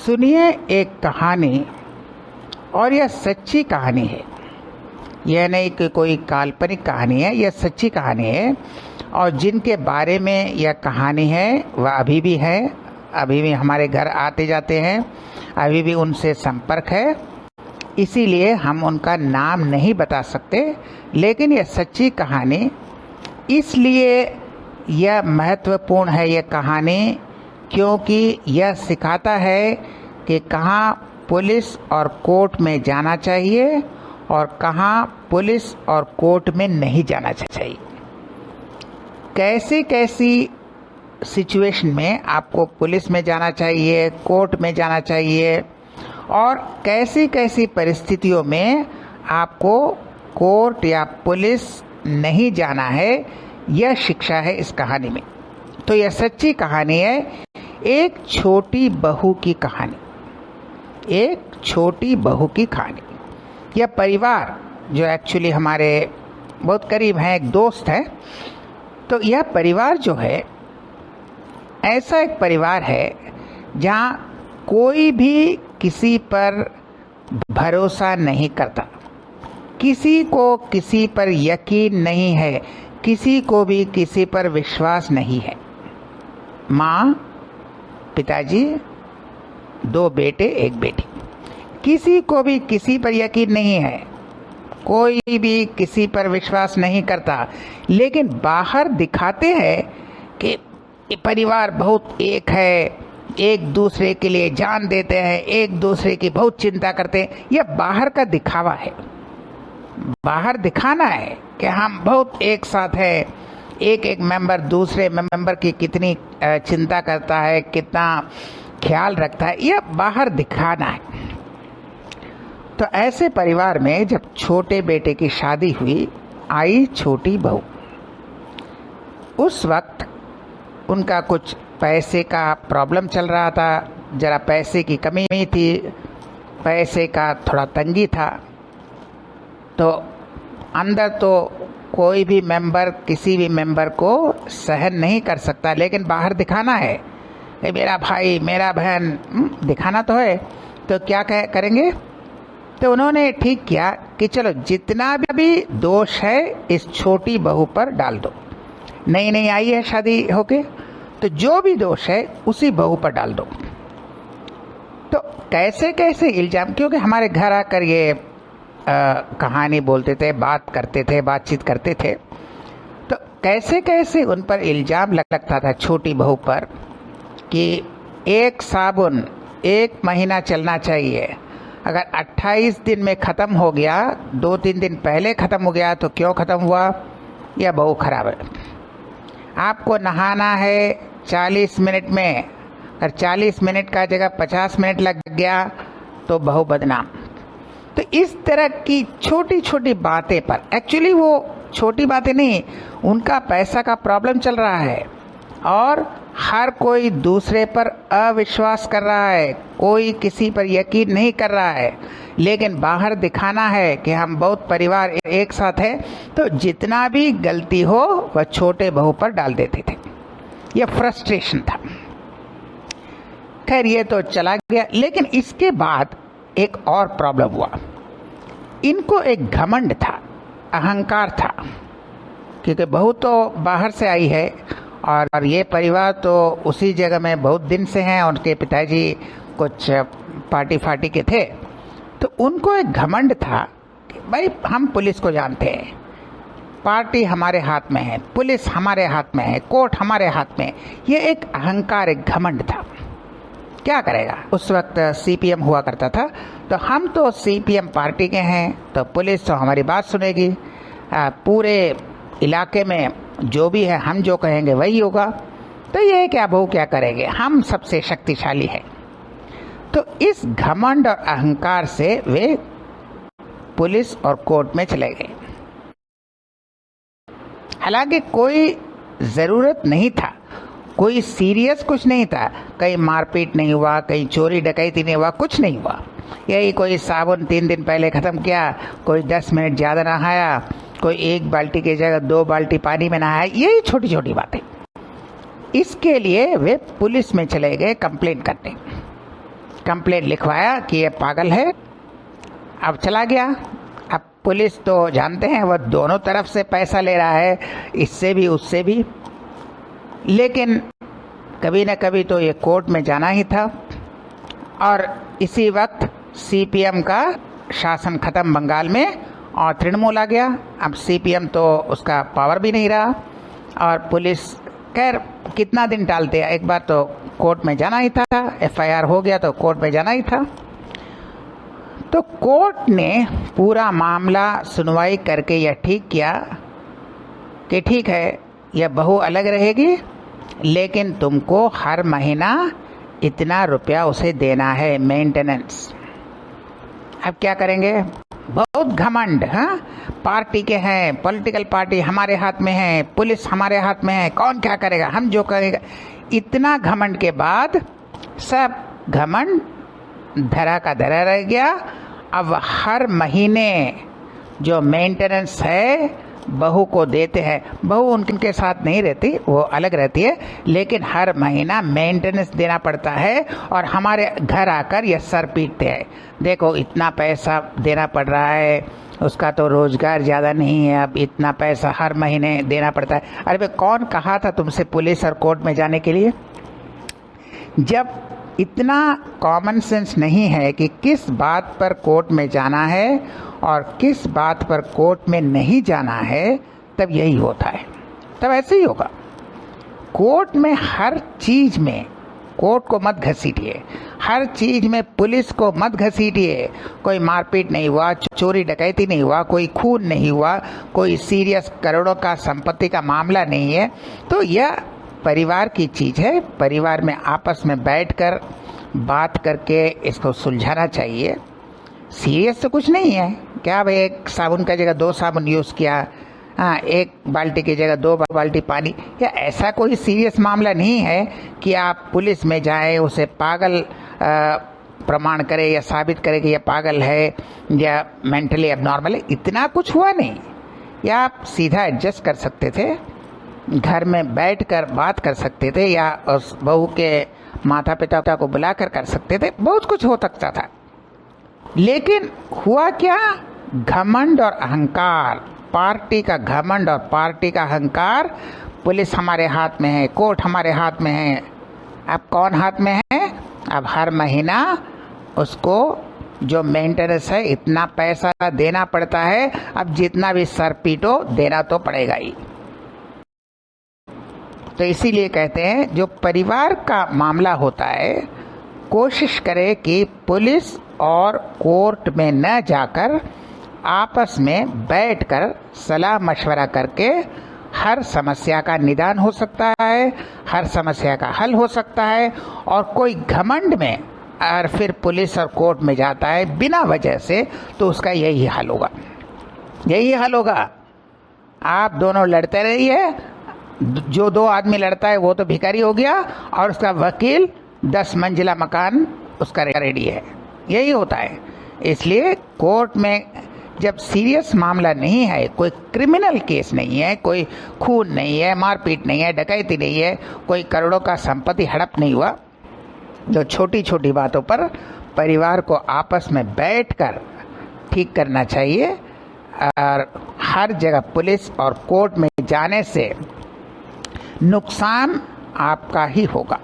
सुनिए एक कहानी, और यह सच्ची कहानी है। यह नहीं कि कोई काल्पनिक कहानी है, यह सच्ची कहानी है। और जिनके बारे में यह कहानी है वह अभी भी है, अभी भी हमारे घर आते जाते हैं, अभी भी उनसे संपर्क है। इसीलिए हम उनका नाम नहीं बता सकते, लेकिन यह सच्ची कहानी इसलिए यह महत्वपूर्ण है यह कहानी, क्योंकि यह सिखाता है कि कहाँ पुलिस और कोर्ट में जाना चाहिए और कहाँ पुलिस और कोर्ट में नहीं जाना चाहिए। कैसी कैसी सिचुएशन में आपको पुलिस में जाना चाहिए, कोर्ट में जाना चाहिए, और कैसी कैसी परिस्थितियों में आपको कोर्ट या पुलिस नहीं जाना है, यह शिक्षा है इस कहानी में। तो यह सच्ची कहानी है, एक छोटी बहू की कहानी, एक छोटी बहू की कहानी। यह परिवार जो एक्चुअली हमारे बहुत करीब हैं, एक दोस्त है, तो यह परिवार जो है ऐसा एक परिवार है जहाँ कोई भी किसी पर भरोसा नहीं करता, किसी को किसी पर यकीन नहीं है, किसी को भी किसी पर विश्वास नहीं है। माँ, पिताजी, दो बेटे एक बेटी, किसी को भी किसी पर यकीन नहीं है, कोई भी किसी पर विश्वास नहीं करता। लेकिन बाहर दिखाते हैं कि ये परिवार बहुत एक है, एक दूसरे के लिए जान देते हैं, एक दूसरे की बहुत चिंता करते हैं। यह बाहर का दिखावा है, बाहर दिखाना है कि हम बहुत एक साथ हैं, एक एक मेंबर दूसरे मेंबर की कितनी चिंता करता है, कितना ख्याल रखता है, यह बाहर दिखाना है। तो ऐसे परिवार में जब छोटे बेटे की शादी हुई, आई छोटी बहू। उस वक्त उनका कुछ पैसे का प्रॉब्लम चल रहा था, जरा पैसे की कमी थी, पैसे का थोड़ा तंगी था। तो अंदर तो कोई भी मेंबर किसी भी मेंबर को सहन नहीं कर सकता, लेकिन बाहर दिखाना है कि मेरा भाई, मेरा बहन, दिखाना तो है। तो क्या करेंगे? तो उन्होंने ठीक किया कि चलो जितना भी दोष है इस छोटी बहू पर डाल दो। नई नई आई है शादी होके, तो जो भी दोष है उसी बहू पर डाल दो। तो कैसे कैसे इल्जाम, क्योंकि हमारे घर आकर ये कहानी बोलते थे, बात करते थे, बातचीत करते थे, तो कैसे कैसे उन पर इल्जाम लगता था छोटी बहू पर कि एक साबुन 1 महीना चलना चाहिए, अगर 28 दिन में ख़त्म हो गया, 2-3 दिन पहले ख़त्म हो गया तो क्यों ख़त्म हुआ, यह बहू खराब है। आपको नहाना है 40 मिनट में, अगर 40 मिनट का जगह 50 मिनट लग गया तो बहू बदनाम। तो इस तरह की छोटी छोटी बातें पर, एक्चुअली वो छोटी बातें नहीं, उनका पैसा का प्रॉब्लम चल रहा है और हर कोई दूसरे पर अविश्वास कर रहा है, कोई किसी पर यकीन नहीं कर रहा है, लेकिन बाहर दिखाना है कि हम बहुत परिवार एक साथ हैं। तो जितना भी गलती हो वह छोटे बहू पर डाल देते थे। यह फ्रस्ट्रेशन था। खैर ये तो चला गया, लेकिन इसके बाद एक और प्रॉब्लम हुआ। इनको एक घमंड था, अहंकार था, क्योंकि बहू तो बाहर से आई है और ये परिवार तो उसी जगह में बहुत दिन से हैं, उनके पिताजी कुछ पार्टी फार्टी के थे। तो उनको एक घमंड था कि भाई हम पुलिस को जानते हैं, पार्टी हमारे हाथ में है, पुलिस हमारे हाथ में है, कोर्ट हमारे हाथ में। ये एक अहंकार, एक घमंड था। क्या करेगा, उस वक्त सीपीएम हुआ करता था, तो हम तो सीपीएम पार्टी के हैं तो पुलिस तो हमारी बात सुनेगी, पूरे इलाके में जो भी है हम जो कहेंगे वही होगा। तो ये क्या बहू क्या करेंगे, हम सबसे शक्तिशाली है। तो इस घमंड और अहंकार से वे पुलिस और कोर्ट में चले गए। हालांकि कोई ज़रूरत नहीं था, कोई सीरियस कुछ नहीं था, कहीं मारपीट नहीं हुआ, कहीं चोरी डकैती नहीं हुआ, कुछ नहीं हुआ। यही कोई साबुन 3 दिन पहले ख़त्म किया, कोई 10 मिनट ज़्यादा नहाया, कोई 1 बाल्टी की जगह 2 बाल्टी पानी में नहाया, यही छोटी छोटी बातें। इसके लिए वे पुलिस में चले गए कंप्लेंट करने। कंप्लेंट लिखवाया कि ये पागल है, अब चला गया। अब पुलिस तो जानते हैं वह दोनों तरफ से पैसा ले रहा है, इससे भी उससे भी, लेकिन कभी न कभी तो ये कोर्ट में जाना ही था। और इसी वक्त सीपीएम का शासन खत्म बंगाल में और तृणमूल आ गया। अब सीपीएम तो उसका पावर भी नहीं रहा और पुलिस खैर कितना दिन टालते हैं, एक बार तो कोर्ट में जाना ही था, एफआईआर हो गया तो कोर्ट में जाना ही था। तो कोर्ट ने पूरा मामला सुनवाई करके यह ठीक किया कि ठीक है, यह बहू अलग रहेगी, लेकिन तुमको हर महीना इतना रुपया उसे देना है, मेंटेनेंस। अब क्या करेंगे? बहुत घमंड, हाँ, पार्टी के हैं, पॉलिटिकल पार्टी हमारे हाथ में है, पुलिस हमारे हाथ में है, कौन क्या करेगा, हम जो करेगा। इतना घमंड के बाद सब घमंड धरा का धरा रह गया। अब हर महीने जो मेंटेनेंस है बहू को देते हैं। बहू उनके साथ नहीं रहती, वो अलग रहती है, लेकिन हर महीना मेंटेनेंस देना पड़ता है और हमारे घर आकर ये सर पीटते हैं, देखो इतना पैसा देना पड़ रहा है, उसका तो रोजगार ज़्यादा नहीं है, अब इतना पैसा हर महीने देना पड़ता है। अरे भाई, कौन कहा था तुमसे पुलिस और कोर्ट में जाने के लिए? जब इतना कॉमन सेंस नहीं है कि किस बात पर कोर्ट में जाना है और किस बात पर कोर्ट में नहीं जाना है, तब यही होता है, तब ऐसे ही होगा। कोर्ट में हर चीज में कोर्ट को मत घसीटिए, हर चीज में पुलिस को मत घसीटिए। कोई मारपीट नहीं हुआ, चोरी डकैती नहीं हुआ, कोई खून नहीं हुआ, कोई सीरियस करोड़ों का संपत्ति का मामला नहीं है, तो यह परिवार की चीज है। परिवार में आपस में बैठकर बात करके इसको सुलझाना चाहिए। सीरियस तो कुछ नहीं है। क्या भाई, एक साबुन का जगह 2 साबुन यूज़ किया, हाँ, एक बाल्टी की जगह 2 बाल्टी पानी, या ऐसा कोई सीरियस मामला नहीं है कि आप पुलिस में जाए, उसे पागल प्रमाण करे या साबित करे कि यह पागल है या मेंटली एबनॉर्मल है। इतना कुछ हुआ नहीं, या आप सीधा एडजस्ट कर सकते थे, घर में बैठकर बात कर सकते थे, या उस बहू के माता पिता को बुलाकर कर सकते थे, बहुत कुछ हो सकता था। लेकिन हुआ क्या? घमंड और अहंकार, पार्टी का घमंड और पार्टी का अहंकार। पुलिस हमारे हाथ में है, कोर्ट हमारे हाथ में है। अब कौन हाथ में है? अब हर महीना उसको जो मेंटेनेंस है इतना पैसा देना पड़ता है। अब जितना भी सर पीटो देना तो पड़ेगा ही। तो इसीलिए कहते हैं जो परिवार का मामला होता है, कोशिश करे कि पुलिस और कोर्ट में न जाकर आपस में बैठकर सलाह मशवरा करके हर समस्या का निदान हो सकता है, हर समस्या का हल हो सकता है। और कोई घमंड में और फिर पुलिस और कोर्ट में जाता है बिना वजह से, तो उसका यही हाल होगा, यही हाल होगा। आप दोनों लड़ते रहिए, जो 2 आदमी लड़ता है वो तो भिखारी हो गया और उसका वकील 10 मंजिला मकान उसका रेडी है, यही होता है। इसलिए कोर्ट में जब सीरियस मामला नहीं है, कोई क्रिमिनल केस नहीं है, कोई खून नहीं है, मारपीट नहीं है, डकैती नहीं है, कोई करोड़ों का संपत्ति हड़प नहीं हुआ, जो छोटी छोटी बातों पर परिवार को आपस में बैठकर ठीक करना चाहिए। और हर जगह पुलिस और कोर्ट में जाने से नुकसान आपका ही होगा।